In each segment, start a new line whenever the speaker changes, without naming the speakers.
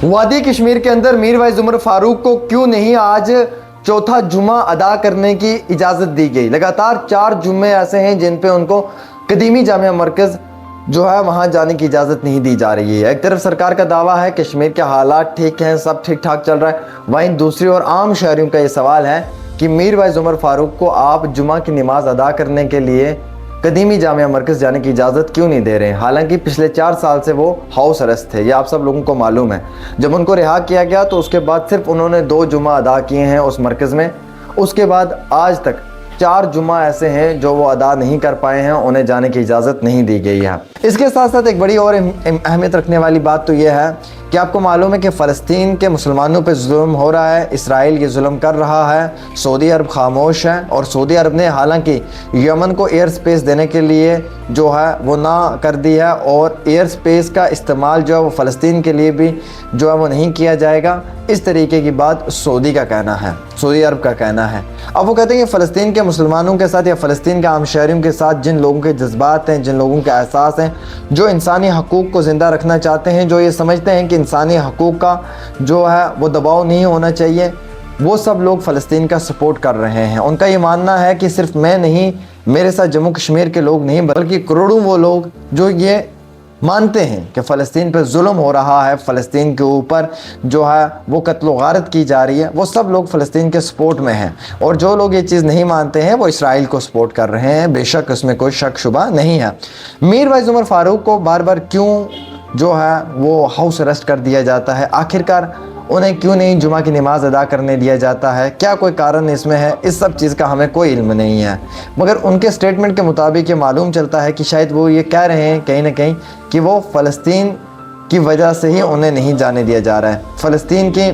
वादी कश्मीर के अंदर मीर वाइज उमर फारूक को क्यों नहीं आज चौथा जुमा अदा करने की इजाज़त दी गई। लगातार 4 जुम्मे ऐसे हैं जिन पे उनको कदीमी जामिया मरकज़ जो है वहाँ जाने की इजाज़त नहीं दी जा रही है। एक तरफ सरकार का दावा है कश्मीर के हालात ठीक हैं, सब ठीक ठाक चल रहा है, वहीं दूसरी ओर आम शहरियों का ये सवाल है कि मीर वाइज उमर फारूक को आप जुमा की नमाज अदा करने के लिए कदीमी जामिया मरकज़ जाने की इजाज़त क्यों नहीं दे रहे हैं। हालांकि पिछले 4 साल से वो हाउस अरेस्ट थे, ये आप सब लोगों को मालूम है। जब उनको रिहा किया गया तो उसके बाद सिर्फ उन्होंने 2 जुमा अदा किए हैं उस मरकज़ में। उसके बाद आज तक 4 जुमा ऐसे हैं जो वो अदा नहीं कर पाए हैं, उन्हें जाने की इजाज़त नहीं दी गई है। इसके साथ साथ एक बड़ी और अहमियत रखने वाली बात तो ये है कि आपको मालूम है कि फ़लस्तीन के मुसलमानों पे जुल्म हो रहा है, इसराइल ये जुल्म कर रहा है, सऊदी अरब खामोश है। और सऊदी अरब ने हालांकि यमन को एयर स्पेस देने के लिए जो है वो ना कर दी है, और एयर स्पेस का इस्तेमाल जो है वो फ़लस्तीन के लिए भी जो है वो नहीं किया जाएगा। इस तरीके की बात सऊदी का कहना है, सऊदी अरब का कहना है। अब वो कहते हैं कि फ़लस्तीन के मुसलमानों के साथ या फ़लस्तीन के आम शहरियों के साथ जिन लोगों के जज्बात हैं, जिन लोगों के एहसास हैं, जो इंसानी हकूक़ को ज़िंदा रखना चाहते हैं, जो ये समझते हैं कि इंसानी हकूक़ का जो है वो दबाव नहीं होना चाहिए, वो सब लोग फ़लस्तीन का सपोर्ट कर रहे हैं। उनका ये मानना है कि सिर्फ मैं नहीं, मेरे साथ जम्मू कश्मीर के लोग नहीं बल्कि करोड़ों वो लोग जो ये मानते हैं कि फ़लस्तीन पर जुल्म हो रहा है, फ़लस्तीन के ऊपर जो है वो कत्ल गारत की जा रही है, वो सब लोग फ़लस्तीन के सपोर्ट में हैं। और जो लोग ये चीज़ नहीं मानते हैं वो इसराइल को सपोर्ट कर रहे हैं, बेशक उसमें कोई शक शुबा नहीं है। मीर वाइज उमर फारूक को बार बार क्यों जो है वो हाउस अरेस्ट कर दिया जाता है, आखिरकार उन्हें क्यों नहीं जुमा की नमाज़ अदा करने दिया जाता है, क्या कोई कारण इसमें है, इस सब चीज़ का हमें कोई इल्म नहीं है। मगर उनके स्टेटमेंट के मुताबिक ये मालूम चलता है कि शायद वो ये कह रहे हैं कहीं ना कहीं कि वो फ़लस्तीन की वजह से ही उन्हें नहीं जाने दिया जा रहा है, फ़लस्तीन की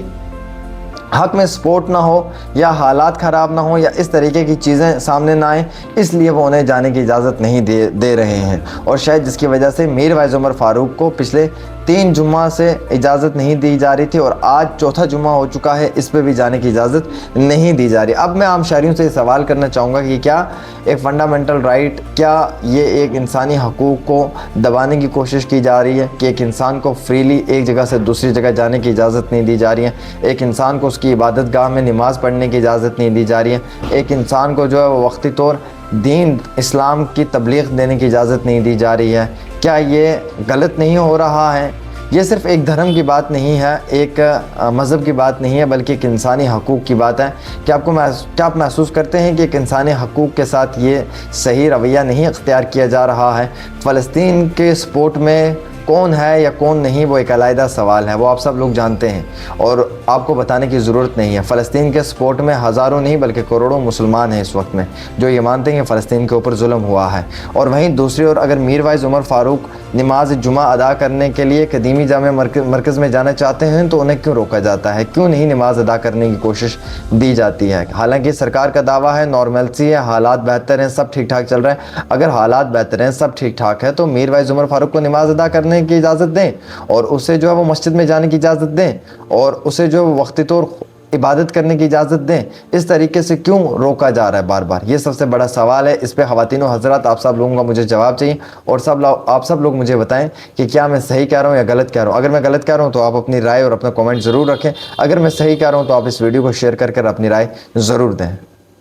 हक में सपोर्ट ना हो या हालात ख़राब ना हो या इस तरीके की चीज़ें सामने ना आए, इसलिए वो उन्हें जाने की इजाज़त नहीं दे रहे हैं। और शायद जिसकी वजह से मीर वाइज उमर फारूक को पिछले 3 जुम्मा से इजाज़त नहीं दी जा रही थी और आज चौथा जुम्मा हो चुका है, इस पर भी जाने की इजाज़त नहीं दी जा रही। अब मैं आम शहरियों से सवाल करना चाहूँगा कि क्या एक फ़ंडामेंटल राइट, क्या ये एक इंसानी हकूक़ को दबाने की कोशिश की जा रही है कि एक इंसान को फ्रीली एक जगह से दूसरी जगह जाने की इजाज़त नहीं दी जा रही है, एक इंसान को उसकी इबादत गाह में नमाज़ पढ़ने की इजाज़त नहीं दी जा रही है, एक इंसान को जो है वो वक्ती तौर दीन इस्लाम की तबलीग देने की इजाज़त नहीं दी जा रही है। क्या ये गलत नहीं हो रहा है? ये सिर्फ़ एक धर्म की बात नहीं है, एक मज़हब की बात नहीं है, बल्कि एक इंसानी हकूक़ की बात है। क्या आप महसूस करते हैं कि एक इंसानी हकूक़ के साथ ये सही रवैया नहीं अख्तियार किया जा रहा है? फ़लस्तीन के सपोर्ट में कौन है या कौन नहीं वो एक अलग सवाल है, वो आप सब लोग जानते हैं और आपको बताने की ज़रूरत नहीं है। फ़लस्तीन के सपोर्ट में हज़ारों नहीं बल्कि करोड़ों मुसलमान हैं इस वक्त में जो ये मानते हैं कि फ़लस्तीन के ऊपर जुल्म हुआ है। और वहीं दूसरी ओर अगर मीर वाइज उमर फारूक नमाज जुमा अदा करने के लिए कदीमी जामिया मरकज़ में जाना चाहते हैं तो उन्हें क्यों रोका जाता है, क्यों नहीं नमाज अदा करने की कोशिश दी जाती है? हालांकि सरकार का दावा है नॉर्मलसी है, हालात बेहतर हैं, सब ठीक ठाक चल रहा है। अगर हालात बेहतर हैं, सब ठीक ठाक है, तो मीर वाइज उमर फारूक को नमाज अदा करने की इजाज़त दें और उसे जो है वो मस्जिद में जाने की इजाज़त दें और उसे जो वक्ती तौर इबादत करने की इजाज़त दें। इस तरीके से क्यों रोका जा रहा है बार बार, ये सबसे बड़ा सवाल है। इस पे ख़वातीन व हज़रात आप सब लोगों का मुझे जवाब चाहिए और आप सब लोग मुझे बताएं कि क्या मैं सही कह रहा हूँ या गलत कह रहा हूँ। अगर मैं गलत कह रहा हूँ तो आप अपनी राय और अपना कमेंट ज़रूर रखें, अगर मैं सही कह रहा हूँ तो आप इस वीडियो को शेयर कर अपनी राय ज़रूर दें।